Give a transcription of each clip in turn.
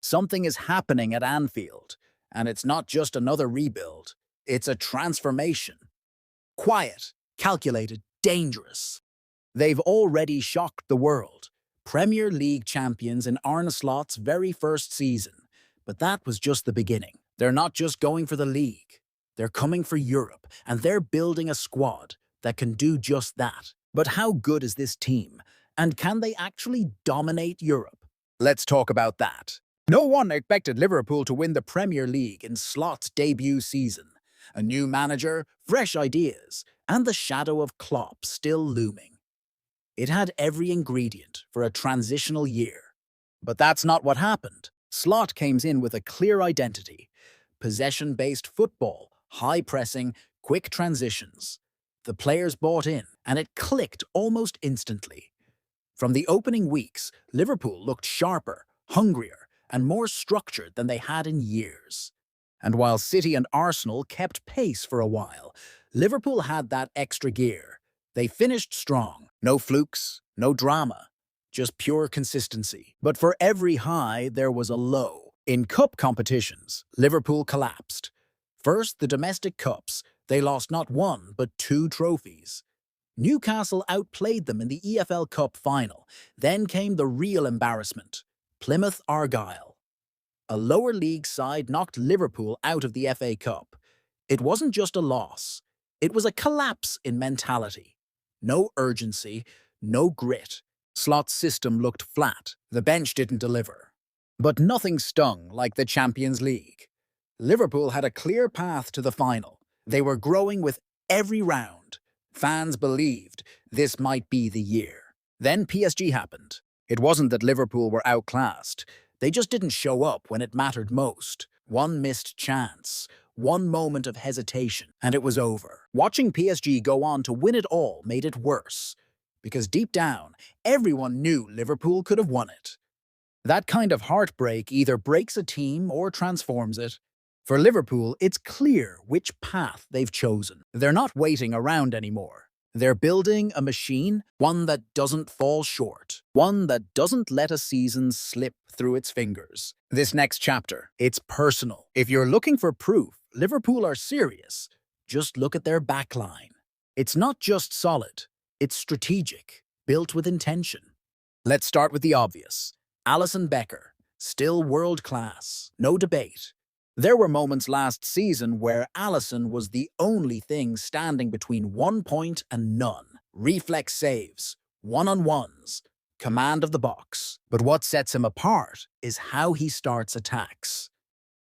Something is happening at Anfield, and it's not just another rebuild. It's a transformation. Quiet, calculated, dangerous. They've already shocked the world. Premier League champions in Arne Slot's very first season. But that was just the beginning. They're not just going for the league. They're coming for Europe, and they're building a squad that can do just that. But how good is this team? And can they actually dominate Europe? Let's talk about that. No one expected Liverpool to win the Premier League in Slot's debut season. A new manager, fresh ideas, and the shadow of Klopp still looming. It had every ingredient for a transitional year. But that's not what happened. Slot came in with a clear identity. Possession-based football, high pressing, quick transitions. The players bought in, and it clicked almost instantly. From the opening weeks, Liverpool looked sharper, hungrier, and more structured than they had in years. And while City and Arsenal kept pace for a while, Liverpool had that extra gear. They finished strong. No flukes, no drama, just pure consistency. But for every high, there was a low. In cup competitions, Liverpool collapsed. First, the domestic cups. They lost not one, but 2 trophies. Newcastle outplayed them in the EFL Cup final. Then came the real embarrassment. Plymouth Argyle. A lower league side knocked Liverpool out of the FA Cup. It wasn't just a loss. It was a collapse in mentality. No urgency, no grit. Slot's system looked flat. The bench didn't deliver. But nothing stung like the Champions League. Liverpool had a clear path to the final. They were growing with every round. Fans believed this might be the year. Then PSG happened. It wasn't that Liverpool were outclassed. They just didn't show up when it mattered most. One missed chance, one moment of hesitation, and it was over. Watching PSG go on to win it all made it worse. Because deep down, everyone knew Liverpool could have won it. That kind of heartbreak either breaks a team or transforms it. For Liverpool, it's clear which path they've chosen. They're not waiting around anymore. They're building a machine, one that doesn't fall short, one that doesn't let a season slip through its fingers. This next chapter, it's personal. If you're looking for proof, Liverpool are serious. Just look at their backline. It's not just solid, it's strategic, built with intention. Let's start with the obvious. Alisson Becker, still world-class, no debate. There were moments last season where Alisson was the only thing standing between 1 point and none. Reflex saves, one-on-ones, command of the box. But what sets him apart is how he starts attacks.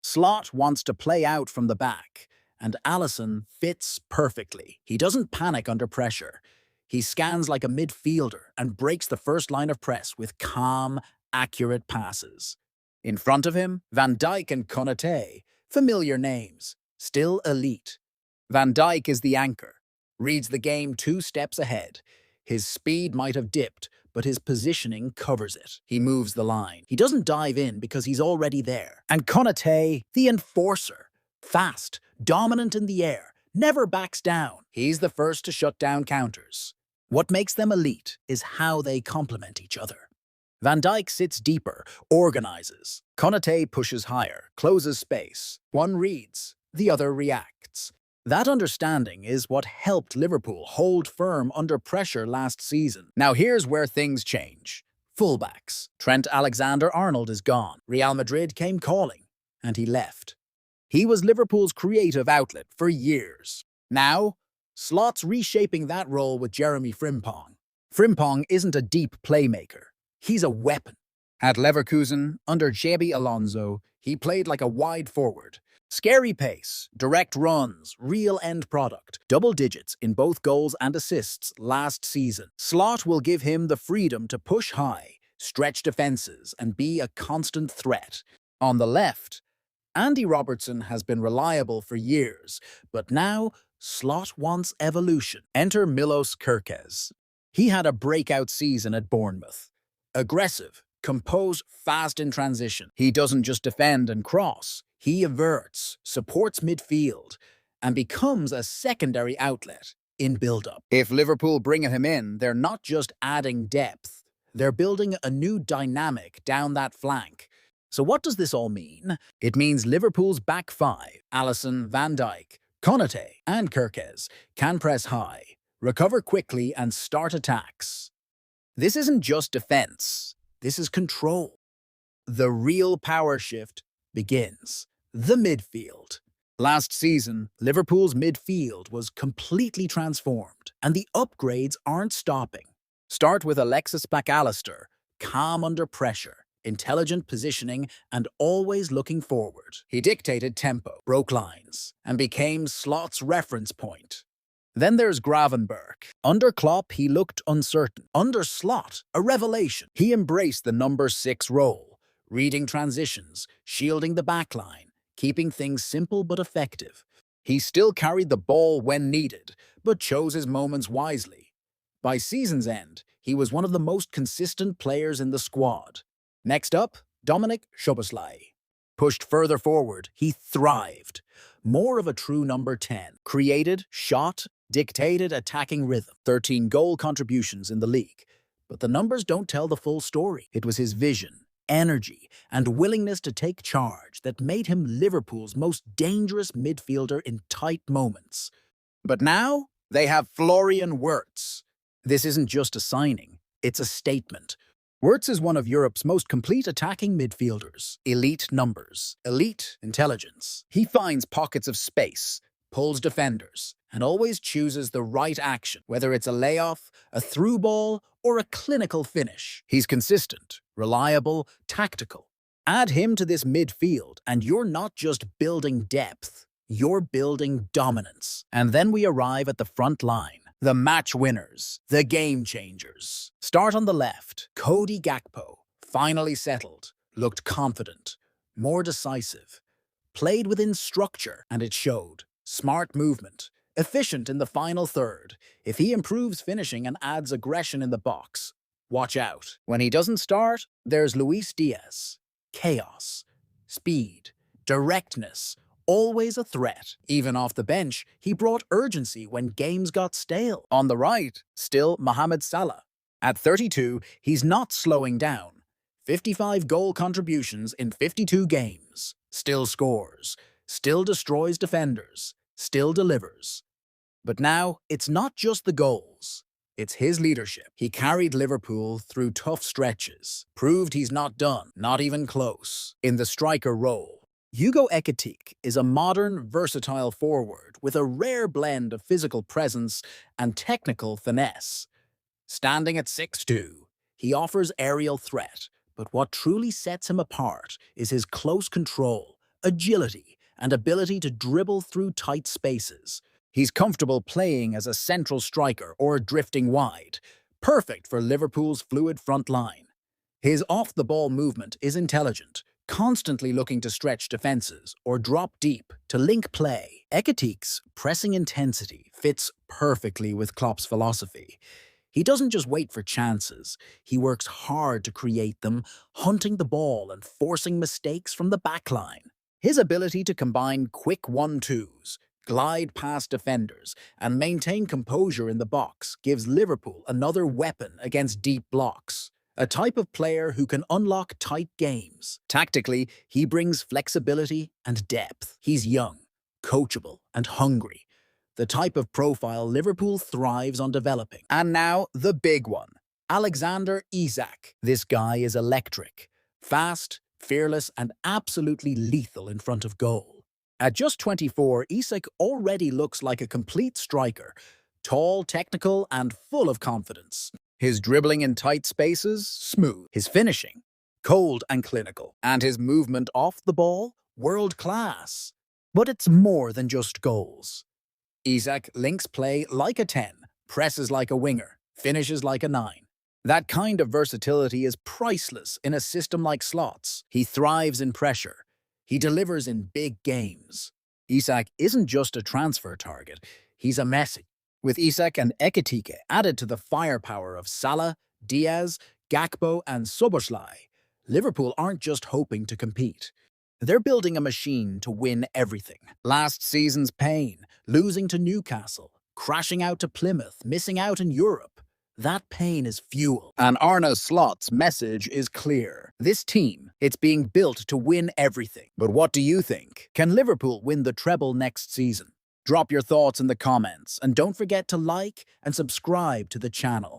Slot wants to play out from the back, and Alisson fits perfectly. He doesn't panic under pressure. He scans like a midfielder and breaks the first line of press with calm, accurate passes. In front of him, Van Dijk and Konaté, familiar names, still elite. Van Dijk is the anchor, reads the game 2 steps ahead. His speed might have dipped, but his positioning covers it. He moves the line. He doesn't dive in because he's already there. And Konaté, the enforcer, fast, dominant in the air, never backs down. He's the first to shut down counters. What makes them elite is how they complement each other. Van Dijk sits deeper, organizes. Konaté pushes higher, closes space. One reads, the other reacts. That understanding is what helped Liverpool hold firm under pressure last season. Now here's where things change. Fullbacks. Trent Alexander-Arnold is gone. Real Madrid came calling, and he left. He was Liverpool's creative outlet for years. Now, Slot's reshaping that role with Jeremy Frimpong. Frimpong isn't a deep playmaker. He's a weapon. At Leverkusen, under Xabi Alonso, he played like a wide forward. Scary pace, direct runs, real end product, double digits in both goals and assists last season. Slot will give him the freedom to push high, stretch defenses, and be a constant threat. On the left, Andy Robertson has been reliable for years, but now Slot wants evolution. Enter Milos Kerkez. He had a breakout season at Bournemouth. Aggressive, composed, fast in transition. He doesn't just defend and cross. He averts, supports midfield, and becomes a secondary outlet in build-up. If Liverpool bring him in, they're not just adding depth. They're building a new dynamic down that flank. So what does this all mean? It means Liverpool's back five, Alisson, Van Dijk, Konaté, and Kirkes, can press high, recover quickly, and start attacks. This isn't just defense, this is control. The real power shift begins. The midfield. Last season, Liverpool's midfield was completely transformed, and the upgrades aren't stopping. Start with Alexis McAllister, calm under pressure, intelligent positioning, and always looking forward. He dictated tempo, broke lines, and became Slot's reference point. Then there's Gravenberch. Under Klopp, he looked uncertain. Under Slot, a revelation. He embraced the number 6 role, reading transitions, shielding the backline, keeping things simple but effective. He still carried the ball when needed, but chose his moments wisely. By season's end, he was one of the most consistent players in the squad. Next up, Dominik Szoboszlai. Pushed further forward, he thrived. More of a true number 10. Created, shot, dictated attacking rhythm. 13 goal contributions in the league. But the numbers don't tell the full story. It was his vision, energy, and willingness to take charge that made him Liverpool's most dangerous midfielder in tight moments. But now, they have Florian Wirtz. This isn't just a signing, it's a statement. Wirtz is one of Europe's most complete attacking midfielders. Elite numbers, elite intelligence. He finds pockets of space, pulls defenders, and always chooses the right action, whether it's a layoff, a through ball, or a clinical finish. He's consistent, reliable, tactical. Add him to this midfield, and you're not just building depth, you're building dominance. And then we arrive at the front line. The match winners, the game changers. Start on the left. Cody Gakpo, finally settled, looked confident, more decisive. Played within structure, and it showed. Smart movement, efficient in the final third. If he improves finishing and adds aggression in the box, watch out. When he doesn't start, there's Luis Díaz. Chaos, speed, directness, always a threat. Even off the bench, he brought urgency when games got stale. On the right, still Mohamed Salah. At 32, he's not slowing down. 55 goal contributions in 52 games. Still scores. Still destroys defenders. Still delivers. But now, it's not just the goals. It's his leadership. He carried Liverpool through tough stretches. Proved he's not done, not even close. In the striker role, Hugo Ekitike is a modern, versatile forward with a rare blend of physical presence and technical finesse. Standing at 6'2", he offers aerial threat, but what truly sets him apart is his close control, agility, and ability to dribble through tight spaces. He's comfortable playing as a central striker or drifting wide, perfect for Liverpool's fluid front line. His off-the-ball movement is intelligent, constantly looking to stretch defenses or drop deep to link play. Ekitike's pressing intensity fits perfectly with Klopp's philosophy. He doesn't just wait for chances, he works hard to create them, hunting the ball and forcing mistakes from the backline. His ability to combine quick 1-2s, glide past defenders, and maintain composure in the box gives Liverpool another weapon against deep blocks. A type of player who can unlock tight games. Tactically, he brings flexibility and depth. He's young, coachable, and hungry. The type of profile Liverpool thrives on developing. And now, the big one. Alexander Isak. This guy is electric. Fast, fearless, and absolutely lethal in front of goal. At just 24, Isak already looks like a complete striker. Tall, technical, and full of confidence. His dribbling in tight spaces, smooth. His finishing, cold and clinical. And his movement off the ball, world-class. But it's more than just goals. Isak links play like a 10, presses like a winger, finishes like a 9. That kind of versatility is priceless in a system like Slot's. He thrives in pressure. He delivers in big games. Isak isn't just a transfer target, he's a message. With Isak and Ekitike added to the firepower of Salah, Díaz, Gakpo, and Szoboszlai, Liverpool aren't just hoping to compete. They're building a machine to win everything. Last season's pain, losing to Newcastle, crashing out to Plymouth, missing out in Europe. That pain is fuel. And Arne Slot's message is clear. This team, it's being built to win everything. But what do you think? Can Liverpool win the treble next season? Drop your thoughts in the comments, and don't forget to like and subscribe to the channel.